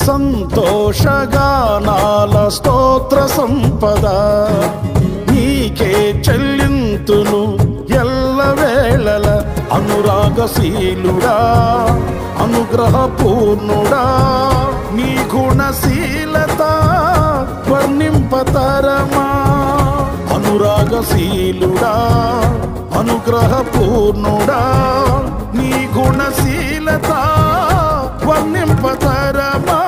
సంతోషగానాల స్తోత్ర సంపద నీకే చెల్లింతును ఎల్లవేళల. అనురాగశీలుడా అనుగ్రహపూర్ణుడా నీ గుణశీలత వర్ణింపతరమా. అనురాగశీలుడా అనుగ్రహపూర్ణుడా నీ గుణశీలత వర్ణింపతరమా.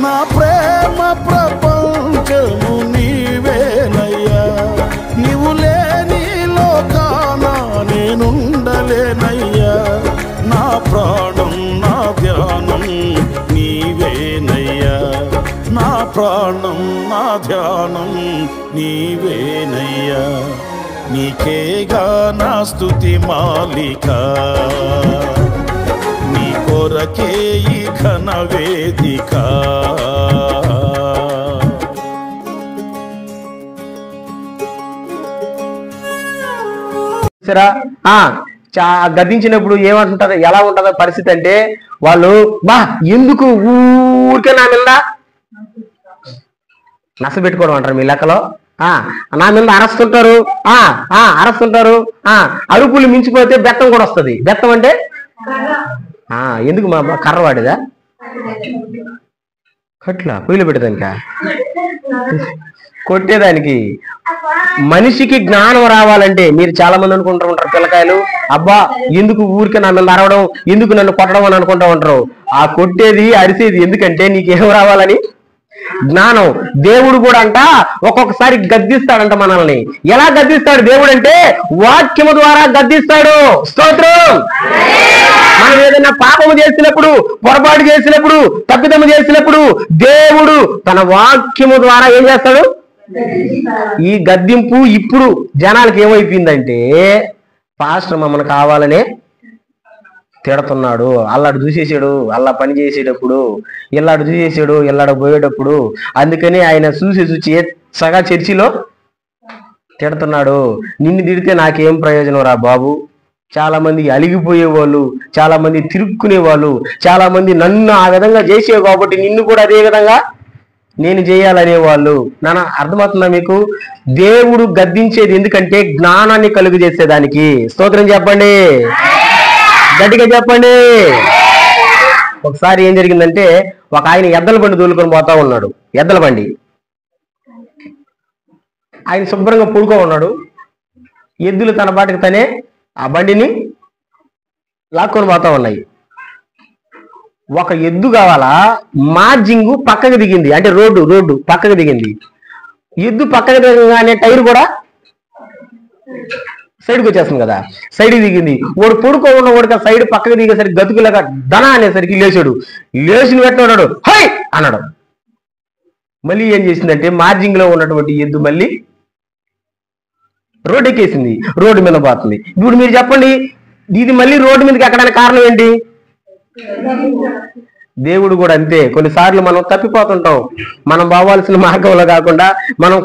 నా ప్రేమ ప్రపంచము నీవేనయ్యా, నీవు లేని లోకాన నేనుండలేనయ్యా. నా ప్రాణం నా ధ్యానం నీవేనయ్యా, నా ప్రాణం నా ధ్యానం నీవేనయ్యా. నీకేగా నా స్తుతి మాలిక, నీ కొరకే ఈ ఘన వేదిక. గద్దించినప్పుడు ఏమంటుంటారు, ఎలా ఉంటుందో పరిస్థితి అంటే, వాళ్ళు బా ఎందుకు ఊరికే నా మీద నస పెట్టుకోవడం అంటారు మీ లెక్కలో. నా మీద అరస్తుంటారు, అరస్తుంటారు. అరుపులు మించిపోతే బెత్తం కూడా వస్తుంది. బెత్తం అంటే ఎందుకు మా కర్ర వాడేదా, కట్ల పొయ్యిలో పెట్టేదానికా, కొట్టేదానికి. మనిషికి జ్ఞానం రావాలంటే మీరు చాలా మంది అనుకుంటూ ఉంటారు, పిల్లకాయలు అబ్బా ఎందుకు ఊరికే నా మీద అరవడం, ఎందుకు నన్ను కొట్టడం అని అనుకుంటూ ఉంటారు. ఆ కొట్టేది అరిసేది ఎందుకంటే నీకేం రావాలని, జ్ఞానం. దేవుడు కూడా అంట ఒక్కొక్కసారి గద్దిస్తాడంట మనల్ని. ఎలా గద్దిస్తాడు దేవుడు అంటే వాక్యము ద్వారా గద్దిస్తాడు. స్తోత్రం. మనం ఏదైనా పాపము చేసినప్పుడు, పొరపాటు చేసినప్పుడు, తప్పిదము చేసినప్పుడు దేవుడు తన వాక్యము ద్వారా ఏం చేస్తాడు? ఈ గద్దింపు ఇప్పుడు జనాలకు ఏమైపోయిందంటే, పాస్టర్ మమ్మల్ని కావాలనే తిడుతున్నాడు, అల్లాడు చూసేసాడు, అల్లా పని చేసేటప్పుడు, ఇల్లాడు చూసేసాడు, ఇల్లాడు పోయేటప్పుడు, అందుకని ఆయన చూసి సగా చర్చిలో తిడుతున్నాడు. నిన్ను తిడితే నాకేం ప్రయోజనం రా బాబు. చాలా మంది అలిగిపోయేవాళ్ళు, చాలా మంది తిరుక్కునేవాళ్ళు, చాలా మంది నన్ను ఆ విధంగా చేసేవి కాబట్టి నిన్ను కూడా అదే విధంగా నేను చేయాలనేవాళ్ళు. నాన్న అర్థమవుతుందా మీకు? దేవుడు గద్దించేది ఎందుకంటే జ్ఞానాన్ని కలుగు చేసేదానికి. స్తోత్రం చెప్పండి, గట్టిగా చెప్పండి. ఒకసారి ఏం జరిగిందంటే, ఒక ఆయన ఎద్దల బండి దూలుకొని పోతా ఉన్నాడు. ఎద్దల బండి ఆయన శుభ్రంగా పడుకో ఉన్నాడు. ఎద్దులు తన బాటికి తనే ఆ బండిని లాక్కొని పోతా ఉన్నాయి. ఒక ఎద్దు కావాలా, మార్జింగ్ పక్కకు దిగింది, అంటే రోడ్డు పక్కకు దిగింది. ఎద్దు పక్కకు దిగగానే టైర్ కూడా సైడ్కి వచ్చేస్తుంది కదా, సైడ్కి దిగింది. వాడు పడుకో ఉన్న వాడికి సైడ్ పక్కకు దిగేసరికి గతుకులాగా ధన అనేసరికి లేచాడు. లేచిన పెట్టినాడు, హై అన్నాడు. మళ్ళీ ఏం చేసిందంటే మార్జింగ్ లో ఉన్నటువంటి ఎద్దు మళ్ళీ రోడ్డు ఎక్కేసింది, రోడ్డు మీద పోతుంది. ఇప్పుడు మీరు చెప్పండి, ఇది మళ్ళీ రోడ్డు మీదకి ఎక్కడానికి కారణం ఏంటి? దేవుడు కూడా అంతే. కొన్నిసార్లు మనం తప్పిపోతుంటాం. మనం పోవాల్సిన మార్గంలో కాకుండా, మనం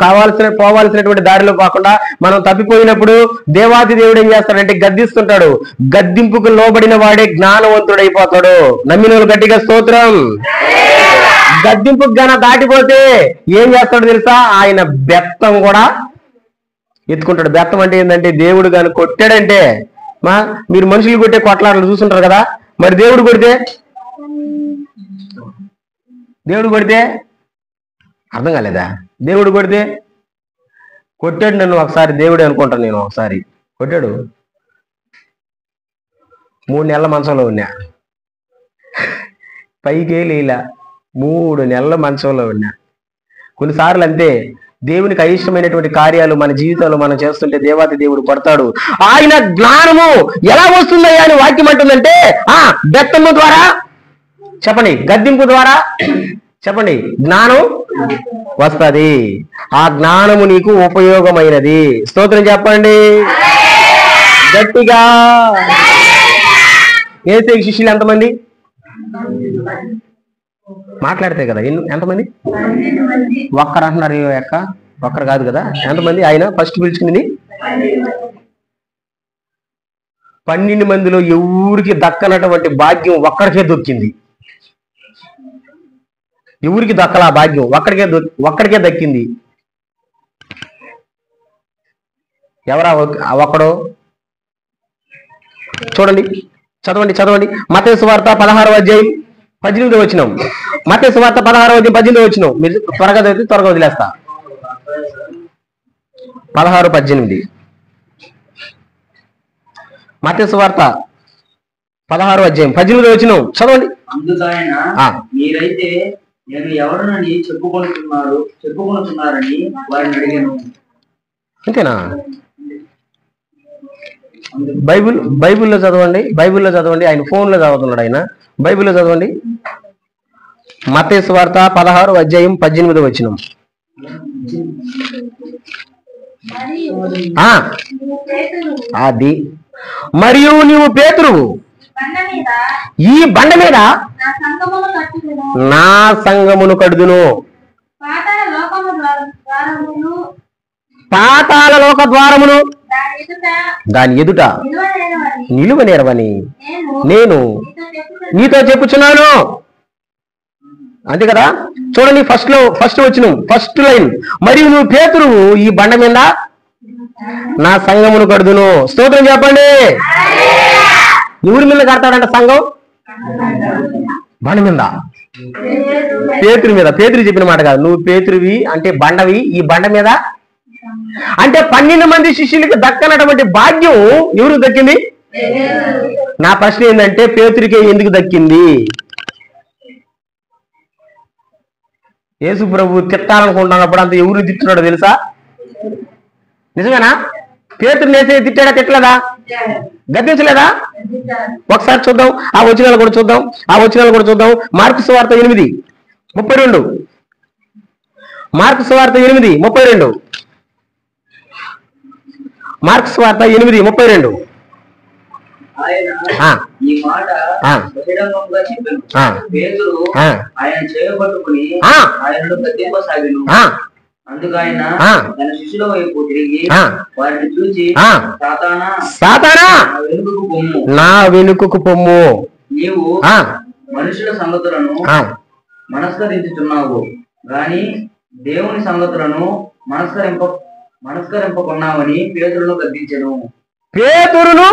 పోవాల్సినటువంటి దారిలో కాకుండా మనం తప్పిపోయినప్పుడు దేవాది దేవుడు ఏం చేస్తాడంటే గద్దిస్తుంటాడు. గద్దింపుకు లోబడిన వాడే జ్ఞానవంతుడైపోతాడు. నమ్మిన వాళ్ళు గట్టిగా స్తోత్రం. గద్దింపుకు గాన దాటిపోతే ఏం చేస్తాడు తెలుసా? ఆయన బెత్తం కూడా ఎత్తుకుంటాడు. బెత్తం అంటే ఏంటంటే, దేవుడు గాని కొట్టాడంటే, మీరు మనుషులు కొట్టే కొట్లాటలు చూస్తుంటారు కదా, మరి దేవుడు కొడితే అర్థం కాలేదా? దేవుడు కొట్టాడు నన్ను ఒకసారి, దేవుడే అనుకుంటాను నేను. ఒకసారి కొట్టాడు, 3 నెలల మంచంలో ఉన్నా, పైకే లేలా, 3 నెలల మంచంలో ఉన్నా. కొన్నిసార్లు అంతే, దేవునికి అయిష్టమైనటువంటి కార్యాలు మన జీవితంలో మనం చేస్తుంటే దేవాది దేవుడు కొడతాడు. ఆయన జ్ఞానము ఎలా వస్తుందయ్యా అని వాక్యం అంటుందంటే, బెత్తము ద్వారా చెప్పండి, గద్దింపు ద్వారా చెప్పండి, జ్ఞానం వస్తుంది. ఆ జ్ఞానము నీకు ఉపయోగమైనది. స్తోత్రం చెప్పండి గట్టిగా. యేసు శిష్యులు ఎంతమంది? మాట్లాడితే కదా ఎంతమంది? ఒక్కరు అంటున్నారు యొక్క, ఒక్కరు కాదు కదా, ఎంతమంది? ఆయన ఫస్ట్ పిలుచుకుని 12 మందిలో ఎవరికి దక్కనటువంటి భాగ్యం ఒక్కరికే దొక్కింది. ఎవరికి దక్కల ఆ భాగ్యం? ఒక్కడికే దక్కింది. ఎవరా ఒక్కడు? చూడండి, చదవండి. మత్తయి సువార్త 16వ అధ్యాయం 18వ వచనం. మత్తయి సువార్త 16వ అధ్యాయం 18వ వచనం. మీరు త్వరగా చదివితే త్వరగా వదిలేస్తా. 16:18. మత్తయి సువార్త 16వ అధ్యాయం 18వ వచనం చదవండి. అందుకైనా మీరైతే నేను ఎవరినని చెప్పుకొనుచున్నారని వారిని అడిగాను. అంతేనా? బైబిల్లో చదవండి. ఆయన ఫోన్లో చదువుతున్నాడు. ఆయన బైబిల్లో చదవండి. మత్తయి సువార్త 16వ అధ్యాయం 18వ వచనం. అది మరియు నీవు పేతురువు, ఈ బండ మీద నా సంఘమును కడుదును. పాతాళ లోక ద్వారమును దాని ఎదుట నిలువనేరవని నేను నీతో చెప్పుచున్నాను. అంతే కదా? చూడండి, ఫస్ట్ వచనం, ఫస్ట్ లైన్. మరియు నువ్వు పేతురువు, ఈ బండ మీద నా సంఘమును కడుదును. స్తోత్రం చెప్పండి. ఎవరి మీద కడతాడంట సంఘం? బండ మీద, పేతురు మీద. పేతురు చెప్పిన మాట కాదు. నువ్వు పేతురువి అంటే బండవి, ఈ బండ మీద అంటే 12 మంది శిష్యులకి దక్కనటువంటి భాగ్యం ఎవరికి దక్కింది? నా ప్రశ్న ఏంటంటే, పేతురికే ఎందుకు దక్కింది? యేసు ప్రభు తిట్టాలనుకుంటున్నప్పుడు అంత ఎవరు తిట్టున్నాడో తెలుసా? నిజమేనా? పేతురుని వేసే తిట్టాడా, తిట్టలేదా? గద్దించలేదా? ఒకసారి చూద్దాం, ఆ వచనాలు కూడా చూద్దాం. మార్కు సువార్త 8:32. మార్కు సువార్త 8:32. మార్కు సువార్త 8:32. ఈ మాట బహిరంగంగా చెప్పాను. పేతురు ఆయన చేయబట్టుకుని ఆయనను గద్దింపసాగాను. అందుకు ఆయన తన శిష్యుల వైపు తిరిగి వారిని చూసి, సాతానా నా వెనుకకు పొమ్ము, నీవు మనుషుల సంగతులను మనస్కరించుచున్నావు గాని దేవుని సంగతులను మనస్కరింపకున్నావని పేతురును గద్దించెను. పేతురును,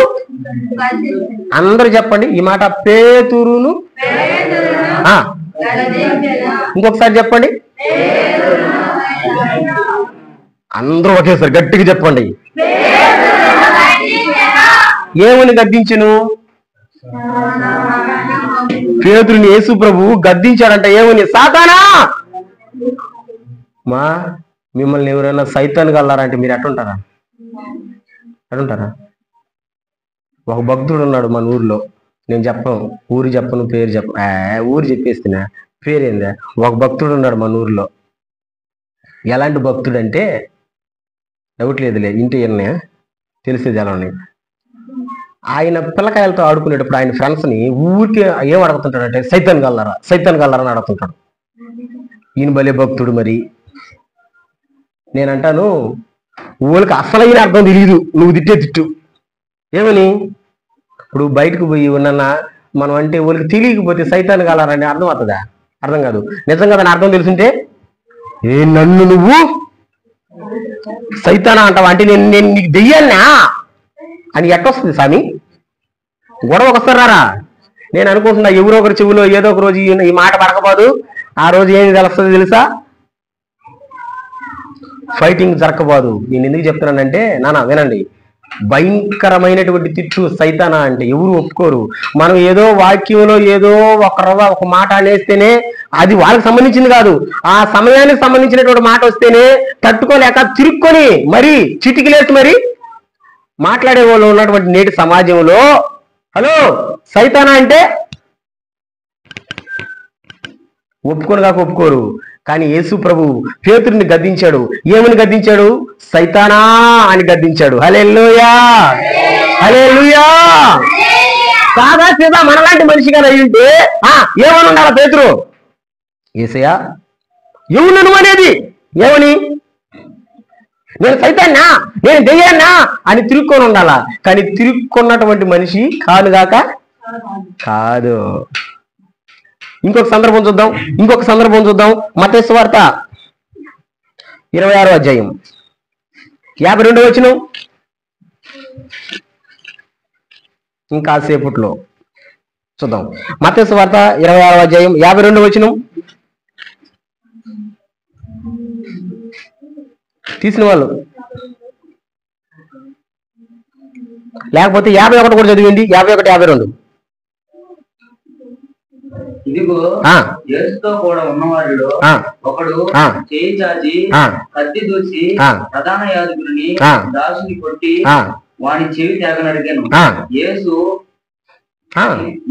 అందరూ చెప్పండి ఈ మాట, పేతురును. ఇంకొకసారి చెప్పండి, అందరూ ఒకేసారి గట్టిగా చెప్పండి. ఏమని గద్దించెను? పేతురుని యేసు ప్రభు గద్దించాడంట. ఏమని? సాతానా. మా మిమ్మల్ని ఎవరైనా సైతాన్ని కల్లారంటే మీరు ఎట్టుంటారా? ఒక భక్తుడు ఉన్నాడు మన ఊర్లో. నేను ఊరు చెప్పను, పేరు చెప్పను. ఊరు చెప్పేస్తున్నా, పేరేందా? ఒక భక్తుడు ఉన్నాడు మన ఊర్లో. ఎలాంటి భక్తుడు అంటే, డౌట్ లేదులే, ఇంటి తెలిసేది ఎలా ఉన్నాయి. ఆయన పిల్లకాయలతో ఆడుకునేటప్పుడు ఆయన ఫ్రెండ్స్ని ఊరికే ఏం అడుగుతుంటాడంటే, సైతాన్ కల్లారా అని అడుగుతుంటాడు. ఈయన భలే భక్తుడు. మరి నేనంటాను, ఊళ్ళకి అసలైన అర్థం తెలియదు, నువ్వు తిట్టే తిట్టు. ఏమని? ఇప్పుడు బయటకు పోయి ఉన్న మనం అంటే ఊళ్ళకి తెలియకపోతే సైతాన్ కల్లారని అర్థం అవుతుందా? అర్థం కాదు. నిజంగా దాని అర్థం తెలుసుంటే, నన్ను నువ్వు సైతానా అంటావా అంటే నేను నీకు దెయ్యాన్నా అని ఎట్టొస్తుంది స్వామి? గొడవ ఒకసారి రారా? నేను అనుకుంటున్నా, ఎవరో ఒకరి చెవులో ఏదో ఒక రోజు ఈ మాట పడకపోదు. ఆ రోజు ఏమి తెలుస్తుంది తెలుసా? ఫైటింగ్ జరగబోదు. నేను ఎందుకు చెప్తున్నానంటే, నాన్న వినండి, భయంకరమైనటువంటి తిట్టు సైతానా అంటే ఎవరు ఒప్పుకోరు. మనం ఏదో వాక్యంలో ఏదో ఒక మాట అనేస్తేనే అది వాళ్ళకి సంబంధించింది కాదు. ఆ సమయానికి సంబంధించినటువంటి మాట వస్తేనే తట్టుకోలేక తిరుక్కొని మరి చిటికిలేసి మరి మాట్లాడే వాళ్ళు ఉన్నటువంటి నేటి సమాజంలో హలో సైతానా అంటే ఒప్పుకోరు. కానీ యేసు ప్రభు పేతురుని గద్దించాడు. ఏమని గద్దించాడు? సైతానా అని గద్దించాడు. హల్లెలూయా, హల్లెలూయా. సాదా సీదా మనలాంటి మనిషిగా అయ్యుంటే ఏమని ఉండాలా పేతురు? యేసయ్యా ఎవరు నువ్వు అనేది? ఏమని? నేను సైతాన్నా, నేను దెయ్యాన్నా అని తిరుక్కొని ఉండాలా. కానీ తిరుక్కున్నటువంటి మనిషి కాదుగాక కాదు. ఇంకొక సందర్భం చూద్దాం మత్తయి సువార్త 26వ అధ్యాయం 52వ వచనం. ఇంకా సేపట్లో చూద్దాం. మత్తయి సువార్త 26వ అధ్యాయం 52వ వచనం. తీసిన వాళ్ళు లేకపోతే 51 కూడా చదివింది. 51, 52. ఇదిగో యేసుతో కూడా ఉన్నవారిలో ఒకడు చేయి చాచి కత్తి దూసి ప్రధాన యాజకుడిని దాసుని కొట్టి వాని చెవి తేగనడిగాను. యేసు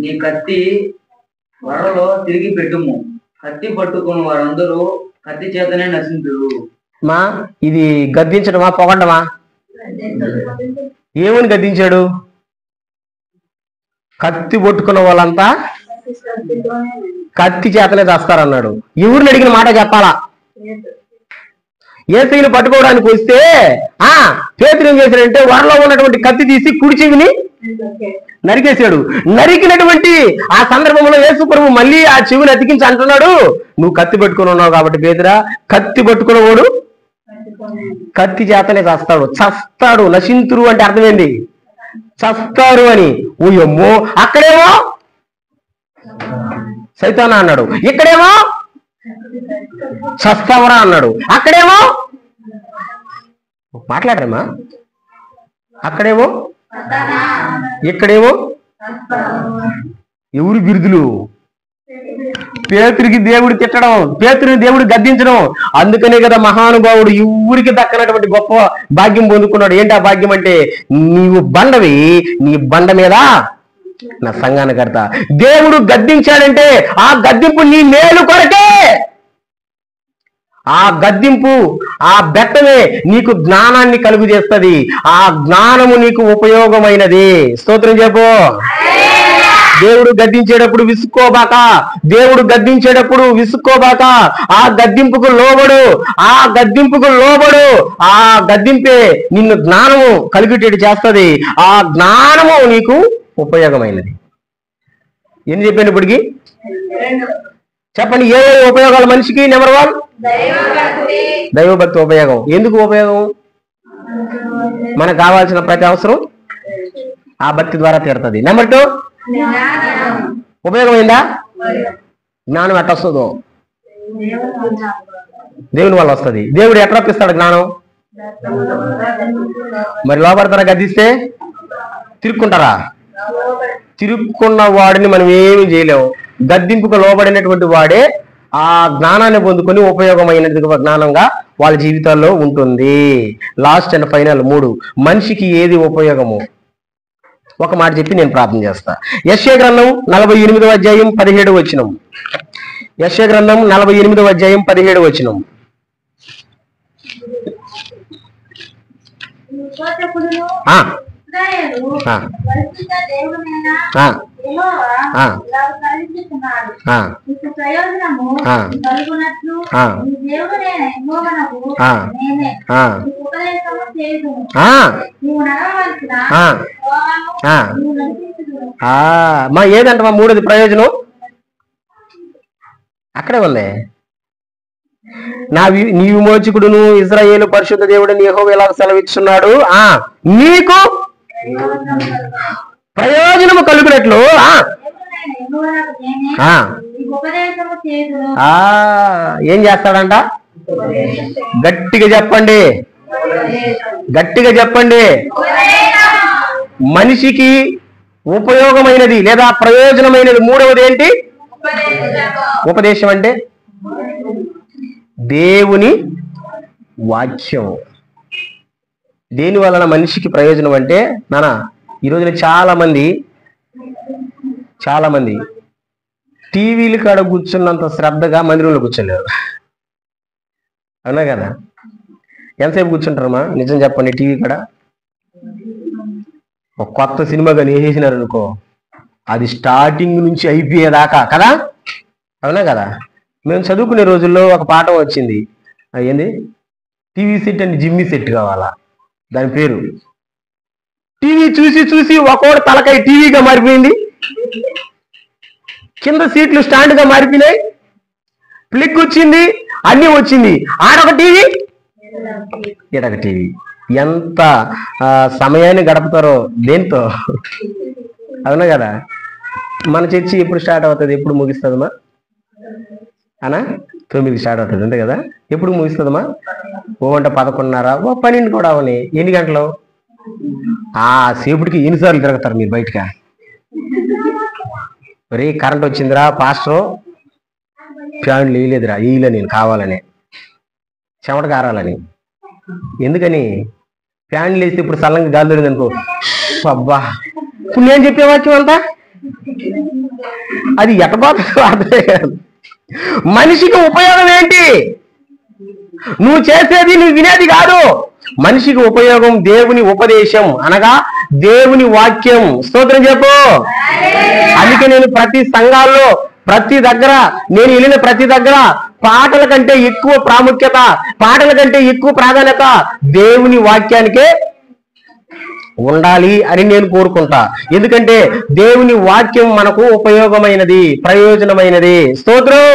నీ కత్తి వరలో తిరిగి పెట్టుము, కత్తి పట్టుకుని వారందరూ కత్తి చేతనే నశించుడు. మా ఇది గద్దించడమా పొగడమా? ఏమని గద్దించాడు? కత్తి పట్టుకున్న వాళ్ళంతా కత్తి చేతనే చేస్తారన్నాడు. ఎవరిని అడిగిన మాట చెప్పాలా? యేసుని పట్టుకోవడానికి వస్తే పేతురు ఏం చేశాడంటే వరలో ఉన్నటువంటి కత్తి తీసి కుడి చెవిని నరికేశాడు. నరికినటువంటి ఆ సందర్భంలో యేసు ప్రభు మళ్ళీ ఆ చెవిని అతికించి అంటున్నాడు, నువ్వు కత్తి పట్టుకుని ఉన్నావు కాబట్టి పేతురా, కత్తి పట్టుకున్నవాడు కత్తి చేతనే చస్తాడు. నశింతురు అంటే అర్థమైంది, చస్తారు అని. ఓయమ్మో, అక్కడేమో సైతానా అన్నాడు, ఇక్కడేమో చస్తావరా అన్నాడు. అక్కడేమో మాట్లాడరేమా, అక్కడేమో ఇక్కడేమో ఎవరు బిరుదులు? పేతురికి దేవుడు తిట్టడం, పేతురిని దేవుడు గద్దించడం. అందుకనే కదా మహానుభావుడు ఎవరికి దక్కనటువంటి గొప్ప భాగ్యం పొందుకున్నాడు. ఏంటి ఆ భాగ్యం అంటే, నీవు బండవి, నీ బండ మీద నా సంఘాన్ని కడతా. దేవుడు గద్దించాడంటే ఆ గద్దింపు నీ మేలు కొరకే. ఆ గద్దింపు, ఆ బెట్టమే నీకు జ్ఞానాన్ని కలుగు చేస్తుంది. ఆ జ్ఞానము నీకు ఉపయోగమైనది. స్తోత్రం చెప్పు. దేవుడు గద్దించేటప్పుడు విసుక్కోబాక, దేవుడు గద్దించేటప్పుడు విసుక్కోబాక. ఆ గద్దింపుకు లోబడు, ఆ గద్దింపుకు లోబడు. ఆ గద్దింపే నిన్ను జ్ఞానము కలిగేటట్టు చేస్తుంది. ఆ జ్ఞానము నీకు ఉపయోగమైనది. ఏం చెప్పాను ఇప్పటికి? చెప్పండి, ఏ ఉపయోగాలు మనిషికి? నెంబర్ 1 దైవభక్తి ఉపయోగం. ఎందుకు ఉపయోగం? మనకు కావాల్సిన ప్రతి అవసరం ఆ భక్తి ద్వారా తీరుతుంది. నెంబర్ 2 ఉపయోగమైందా? జ్ఞానం ఎట్లా వస్తుందో దేవుని వల్ల వస్తుంది. దేవుడు ఎట్లా రప్పిస్తాడు జ్ఞానం? మరి లోపడతారా? గద్దిస్తే తిరుక్కుంటారా? తిరుక్కున్న వాడిని మనం ఏమి చేయలేము. గద్దింపుకు లోబడినటువంటి వాడే ఆ జ్ఞానాన్ని పొందుకొని ఉపయోగమైన జ్ఞానంగా వాళ్ళ జీవితాల్లో ఉంటుంది. లాస్ట్ అండ్ ఫైనల్ 3, మనిషికి ఏది ఉపయోగము? ఒక మాట చెప్పి నేను ప్రార్థన చేస్తా. యెషయా గ్రంథం 48వ అధ్యాయం 17వ వచనం. యెషయా గ్రంథం 48వ అధ్యాయం 17వ వచనం. మా ఏదంటమా 3ది ప్రయోజనం అక్కడే ఉంది. నీ విమోచకుడును ఇశ్రాయేలు పరిశుద్ధ దేవుడు యెహోవా ఇలా సెలవిస్తున్నాడు, నీకు ప్రయోజనము కలుగునట్లు ఏం చేస్తాడంట? గట్టిగా చెప్పండి, గట్టిగా చెప్పండి. మనిషికి ఉపయోగమైనది లేదా ప్రయోజనమైనది 3వది ఏంటి? ఉపదేశం అంటే దేవుని వాక్యం. దేని వలన మనిషికి ప్రయోజనం అంటే, నానా ఈ రోజున చాలా మంది టీవీలు కాడ కూర్చున్నంత శ్రద్ధగా మందిరంలో కూర్చోలేరు. అవునా కదా? ఎంతసేపు కూర్చుంటారమ్మా? నిజం చెప్పండి. టీవీ కాడ ఒక కొత్త సినిమా కానీ వేసేసినారు అనుకో, అది స్టార్టింగ్ నుంచి అయిపోయేదాకా కదా. అవునా కదా? మేము చదువుకునే రోజుల్లో ఒక పాఠం వచ్చింది, ఏంది, టీవీ సెట్ అండ్ జిమ్మి సెట్ కావాలా దాని పేరు. టీవీ చూసి చూసి ఒక్కోడు తలకాయ టీవీగా మారిపోయింది. కింద సీట్లు స్టాండ్ గా మారిపోయినాయి, ఫ్లిక్ వచ్చింది, అన్ని వచ్చింది. ఆడొక టీవీ, ఈడొక టీవీ. ఎంత సమయాన్ని గడుపుతారో దేంతో, అవునా కదా? మన చర్చి ఎప్పుడు స్టార్ట్ అవుతుంది, ఎప్పుడు ముగిస్తుందమ్మా అనా? 9 స్టార్ట్ అవుతుంది అంతే కదా? ఎప్పుడు ముగిస్తుందమ్మా? 11:30, 12 కూడా అవని. ఎన్ని గంటలు? ఆ సేపుడికి ఎన్నిసార్లు తిరుగుతారు మీరు బయటగా? ఒరే కరెంట్ వచ్చిందిరా పాస్టర్, ఫ్యాన్లు వేయలేదురా, వేయలే నేను కావాలని, చెమట కారాలని. ఎందుకని? ఫ్యాన్లు వేస్తే ఇప్పుడు సల్లంగా గాలి దొరింది అనుకో, అబ్బా ఇప్పుడు నేను చెప్పే వాక్యం అంతా అది ఎట్టబోతుంది అర్థమే కాదు. మనిషికి ఉపయోగం ఏంటి? నువ్వు చేసేది నువ్వు వినేది కాదు. మనిషికి ఉపయోగం దేవుని ఉపదేశం, అనగా దేవుని వాక్యం. స్తోత్రం చెప్పు. అందుకే నేను ప్రతి సంఘాల్లో, ప్రతి దగ్గర, నేను వెళ్ళిన ప్రతి దగ్గర పాటల కంటే ఎక్కువ ప్రాముఖ్యత, పాటల కంటే ఎక్కువ ప్రాధాన్యత దేవుని వాక్యానికే ఉండాలి అని నేను కోరుకుంటా. ఎందుకంటే దేవుని వాక్యం మనకు ఉపయోగమైనది, ప్రయోజనమైనది. స్తోత్రం.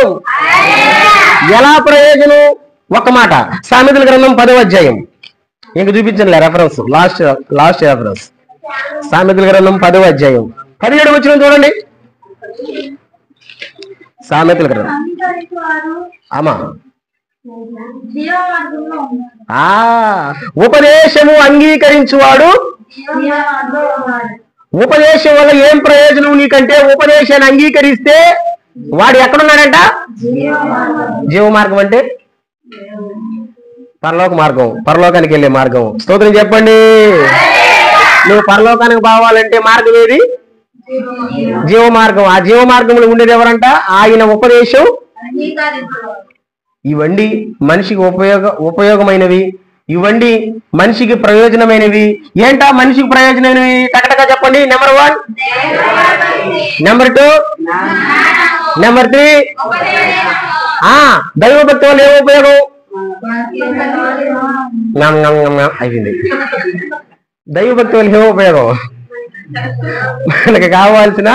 ఎలా ప్రయోజనం? ఒక మాట, సామెతల గ్రంథం 10వ అధ్యాయం. ఇంక చూపించండి రెఫరెన్స్, లాస్ట్ రెఫరెన్స్. సామెతల గ్రంథం 10వ అధ్యాయం 17 వచనం చూడండి. సామెతల గ్రంథం ఆమా ఉపదేశము అంగీకరించువాడు. ఉపదేశం వల్ల ఏం ప్రయోజనం నీకంటే, ఉపదేశాన్ని అంగీకరిస్తే వాడు ఎక్కడున్నాడంట? జీవ మార్గం అంటే పరలోక మార్గం, పరలోకానికి వెళ్ళే మార్గం. స్తోత్రం చెప్పండి. నువ్వు పరలోకానికి పోవాలంటే మార్గం ఏది? జీవ మార్గం. ఆ జీవ మార్గంలో ఉండేది ఎవరంట? ఆయన ఉపదేశం. ఇవన్నీ మనిషికి ఉపయోగమైనవి, ఇవన్నీ మనిషికి ప్రయోజనమైనవి. ఏంటా మనిషికి ప్రయోజనమైనవి? టకటగా చెప్పండి. Number 1, number 2, number 3. దైవభక్తి వల్ల ఏం ఉపయోగం? అయిపోయింది. దైవభక్తి వల్ల ఏం ఉపయోగం? మనకి కావాల్సిన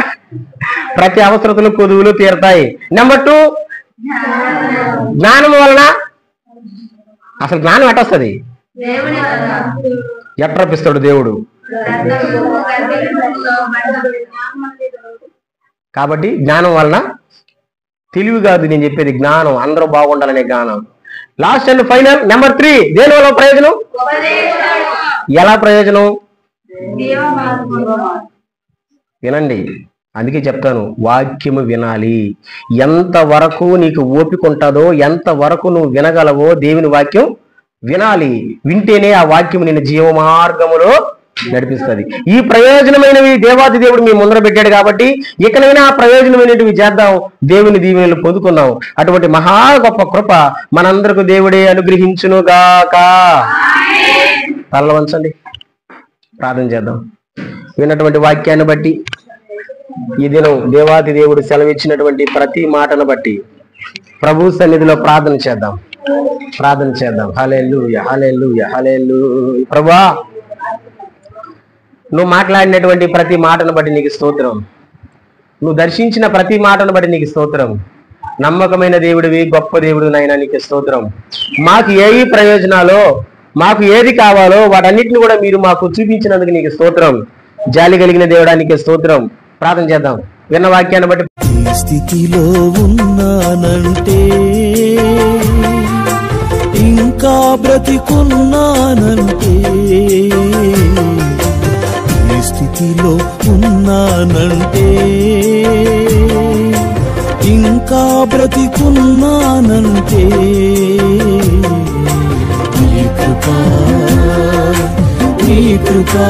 ప్రతి అవసరతలు కొదువులు తీరుతాయి. నెంబర్ 2, జ్ఞానం వలన. అసలు జ్ఞానం ఎట్టొస్తుంది? ఎట్రపిస్తాడు దేవుడు. కాబట్టి జ్ఞానం వలన. తెలివి కాదు నేను చెప్పేది, జ్ఞానం. అందరూ బాగుండాలనే జ్ఞానం. లాస్ట్ అండ్ ఫైనల్ నెంబర్ 3, దేని వల్ల ప్రయోజనం? ఎలా ప్రయోజనం? వినండి. అందుకే చెప్తాను, వాక్యము వినాలి. ఎంతవరకు నీకు ఓపిక ఉంటుందో, ఎంతవరకు నువ్వు వినగలవో దేవుని వాక్యం వినాలి. వింటేనే ఆ వాక్యం నిన్ను జీవ మార్గములో నడిపిస్తుంది. ఈ ప్రయోజనమైనవి దేవాది దేవుడు మీ ముందర పెట్టాడు కాబట్టి ఇకనైనా ఆ ప్రయోజనమైనవి చేద్దాం, దేవుని దీవెనలు పొందుకుందాం. అటువంటి మహా గొప్ప కృప మనందరకు దేవుడే అనుగ్రహించునుగాక. తల వంచండి, ప్రార్థన చేద్దాం. విన్నటువంటి వాక్యాన్ని బట్టి, ఈ దినం దేవాది దేవుడు సెలవిచ్చినటువంటి ప్రతి మాటను బట్టి ప్రభు సన్నిధిలో ప్రార్థన చేద్దాం. హల్లెలూయా, హల్లెలూయా, హల్లెలూయా. ప్రభువా, నువ్వు మాట్లాడినటువంటి ప్రతి మాటను బట్టి నీకు స్తోత్రం. నువ్వు దర్శించిన ప్రతి మాటను బట్టి నీకు స్తోత్రం. నమ్మకమైన దేవుడివి, గొప్ప దేవుడు నాయనా, నీకు స్తోత్రం. మాకు ఏ ప్రయోజనాలో, మాకు ఏది కావాలో వాటన్నిటిని కూడా మీరు మాకు చూపించినందుకు నీకు స్తోత్రం. జాలి కలిగిన దేవుడానికి స్తోత్రం. ప్రార్థన చేద్దాం. విన్న వాక్యాన్ని బట్టి. ఈ స్థితిలో ఉన్నానంటే, ఇంకా బ్రతికున్నానంటే, ఈ స్థితిలో ఉన్నానంటే, ఇంకా బ్రతికున్నానంటే, నీ కృపా, నీ కృపా,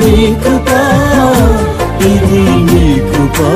నీ కృపా, ఇది నీ కృపా.